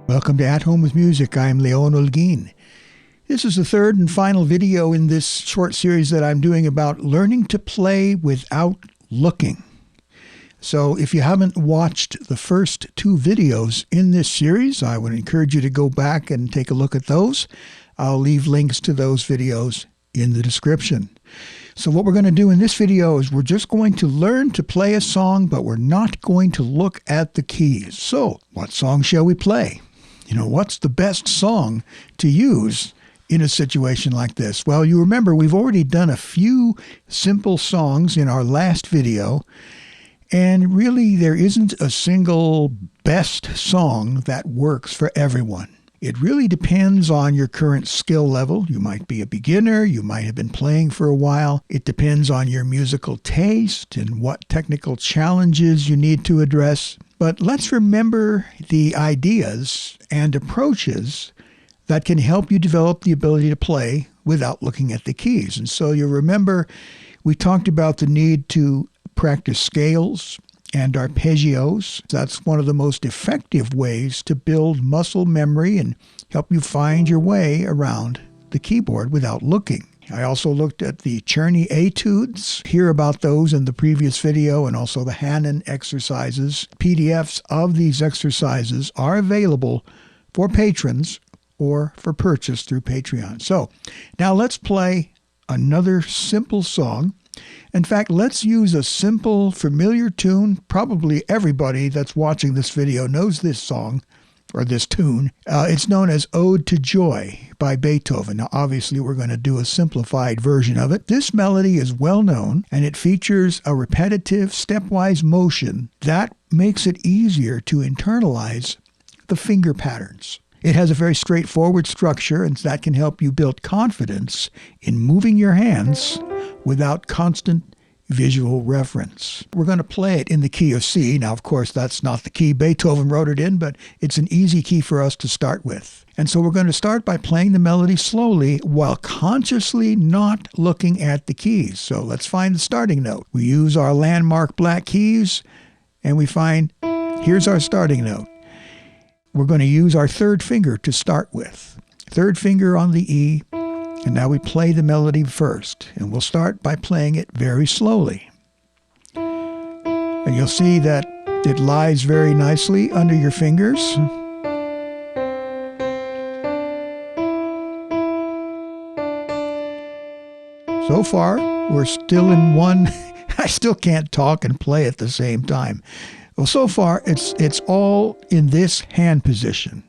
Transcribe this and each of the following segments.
Welcome to At Home with Music. I'm Leon Olguin. This is the third and final video in this short series that I'm doing about learning to play without looking. So if you haven't watched the first two videos in this series, I would encourage you to go back and take a look at those. I'll leave links to those videos in the description. So what we're going to do in this video is we're just going to learn to play a song, but we're not going to look at the keys. So what song shall we play? What's the best song to use in a situation like this? Well, you remember we've already done a few simple songs in our last video, and really there isn't a single best song that works for everyone. It really depends on your current skill level. You might be a beginner, you might have been playing for a while. It depends on your musical taste and what technical challenges you need to address. But let's remember the ideas and approaches that can help you develop the ability to play without looking at the keys. And so you'll remember we talked about the need to practice scales and arpeggios. That's one of the most effective ways to build muscle memory and help you find your way around the keyboard without looking. I also looked at the Czerny etudes. Hear about those in the previous video, and also the Hanon exercises. PDFs of these exercises are available for patrons or for purchase through Patreon. So now let's play another simple song. In fact, let's use a simple, familiar tune. Probably everybody that's watching this video knows this song, or this tune. It's known as Ode to Joy by Beethoven. Now, obviously, we're going to do a simplified version of it. This melody is well known, and it features a repetitive, stepwise motion that makes it easier to internalize the finger patterns. It has a very straightforward structure, and that can help you build confidence in moving your hands without constant visual reference. We're going to play it in the key of C. Now, of course, that's not the key Beethoven wrote it in, but it's an easy key for us to start with. And so we're going to start by playing the melody slowly while consciously not looking at the keys. So let's find the starting note. We use our landmark black keys, and we find, here's our starting note. We're going to use our third finger to start with. Third finger on the E. And now we play the melody first, and we'll start by playing it very slowly. And you'll see that it lies very nicely under your fingers. So far, we're still in one. I still can't talk and play at the same time. Well, so far, it's all in this hand position.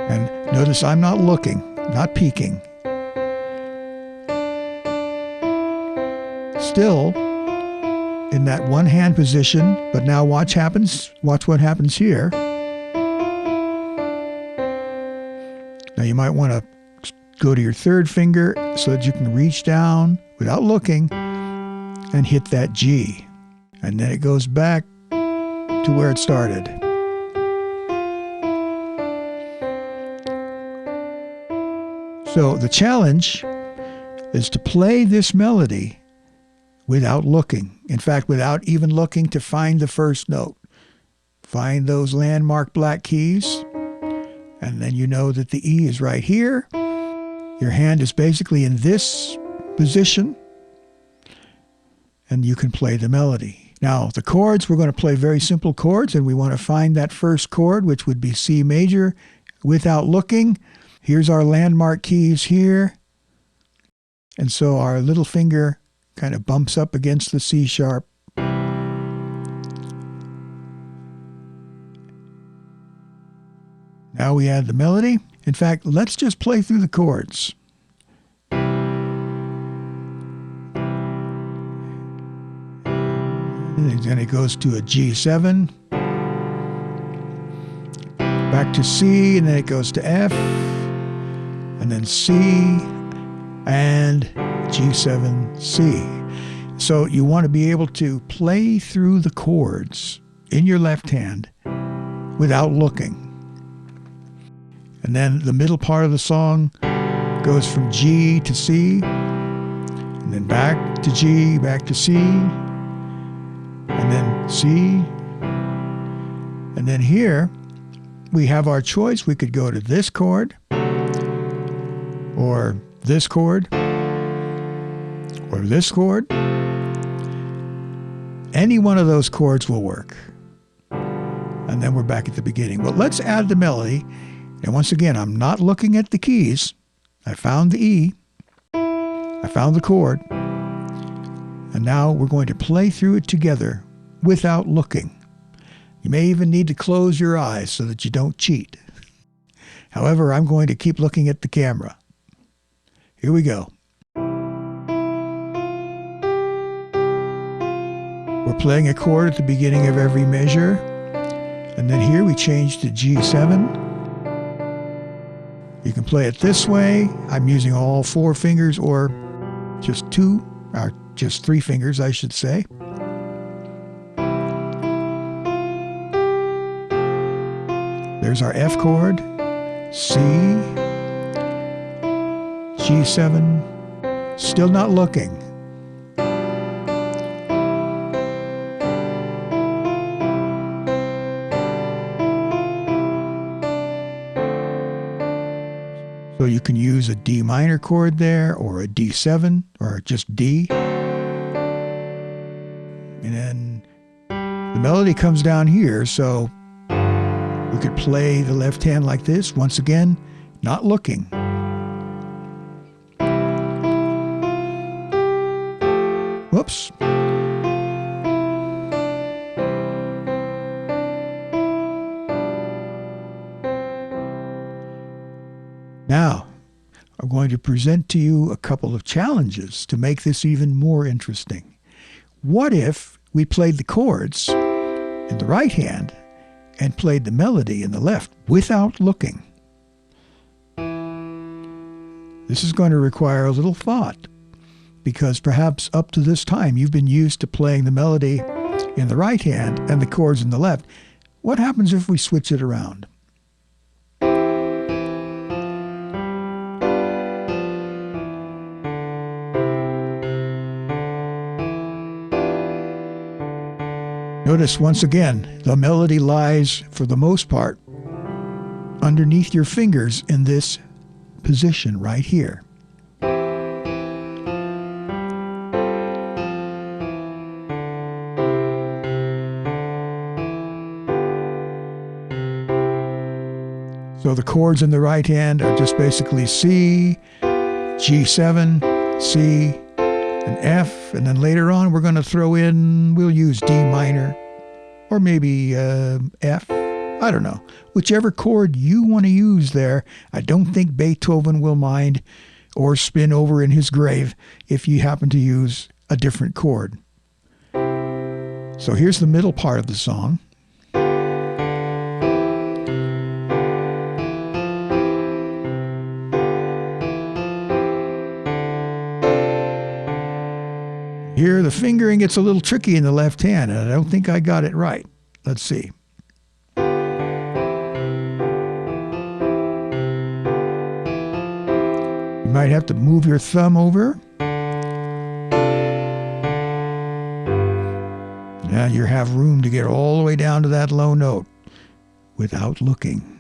And notice I'm not looking, not peeking. Still in that one hand position, but now watch what happens here. Now you might want to go to your third finger so that you can reach down without looking and hit that G. And then it goes back to where it started. So the challenge is to play this melody without looking. In fact, without even looking to find the first note. Find those landmark black keys, and then you know that the E is right here. Your hand is basically in this position, and you can play the melody. Now, the chords, we're going to play very simple chords, and we want to find that first chord, which would be C major, without looking. Here's our landmark keys here. And so our little finger kind of bumps up against the C sharp. Now we add the melody. In fact, let's just play through the chords. And then it goes to a G7, back to C, and then it goes to F, and then C, and G7, C. So you want to be able to play through the chords in your left hand without looking. And then the middle part of the song goes from G to C, and then back to G, back to C, C. And then here we have our choice. We could go to this chord, or this chord, or this chord. Any one of those chords will work. And then we're back at the beginning. But let's add the melody. And once again, I'm not looking at the keys. I found the E. I found the chord. And now we're going to play through it together without looking. You may even need to close your eyes so that you don't cheat. However, I'm going to keep looking at the camera. Here we go. We're playing a chord at the beginning of every measure. And then here we change to G7. You can play it this way. I'm using all 4 fingers, or just 2, or just 3 fingers, I should say. There's our F chord, C, G7, still not looking. So you can use a D minor chord there, or a D7, or just D. And then the melody comes down here, so we could play the left hand like this, once again, not looking. Whoops. Now, I'm going to present to you a couple of challenges to make this even more interesting. What if we played the chords in the right hand and played the melody in the left without looking? This is going to require a little thought, because perhaps up to this time you've been used to playing the melody in the right hand and the chords in the left. What happens if we switch it around? Notice once again, the melody lies, for the most part, underneath your fingers in this position right here. So the chords in the right hand are just basically C, G7, C, and F, and then later on we're going to throw in, we'll use D minor, or maybe F, I don't know. Whichever chord you want to use there. I don't think Beethoven will mind or spin over in his grave if you happen to use a different chord. So here's the middle part of the song. Here, the fingering gets a little tricky in the left hand, and I don't think I got it right. Let's see. You might have to move your thumb over. Now you have room to get all the way down to that low note without looking.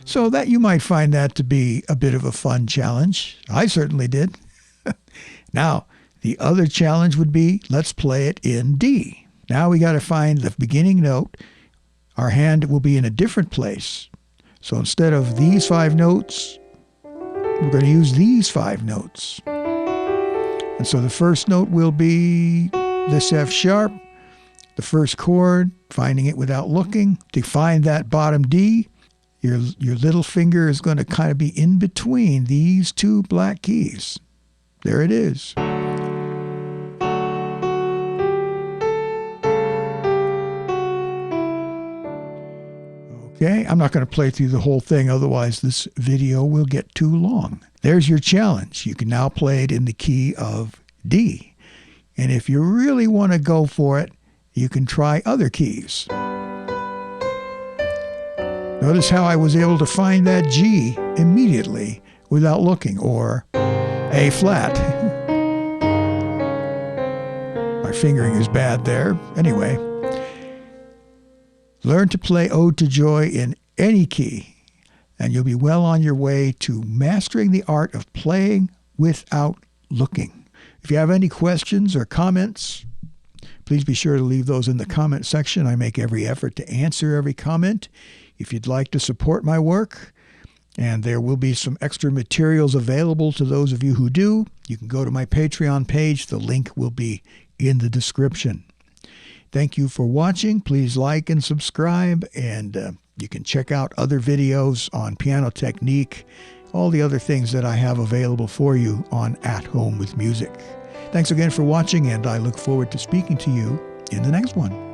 So that you might find that to be a bit of a fun challenge. I certainly did. Now, the other challenge would be, let's play it in D. Now we got to find the beginning note. Our hand will be in a different place. So instead of these 5 notes, we're going to use these 5 notes. And so the first note will be this F sharp, the first chord, finding it without looking. To find that bottom D, your little finger is going to kind of be in between these 2 black keys. There it is. Okay, I'm not going to play through the whole thing, otherwise this video will get too long. There's your challenge. You can now play it in the key of D. And if you really want to go for it, you can try other keys. Notice how I was able to find that G immediately without looking, or A flat. My fingering is bad there. Anyway, learn to play Ode to Joy in any key, and you'll be well on your way to mastering the art of playing without looking. If you have any questions or comments, please be sure to leave those in the comment section. I make every effort to answer every comment. If you'd like to support my work, and there will be some extra materials available to those of you who do, you can go to my Patreon page. The link will be in the description. Thank you for watching. Please like and subscribe, and you can check out other videos on piano technique, all the other things that I have available for you on At Home with Music. Thanks again for watching, and I look forward to speaking to you in the next one.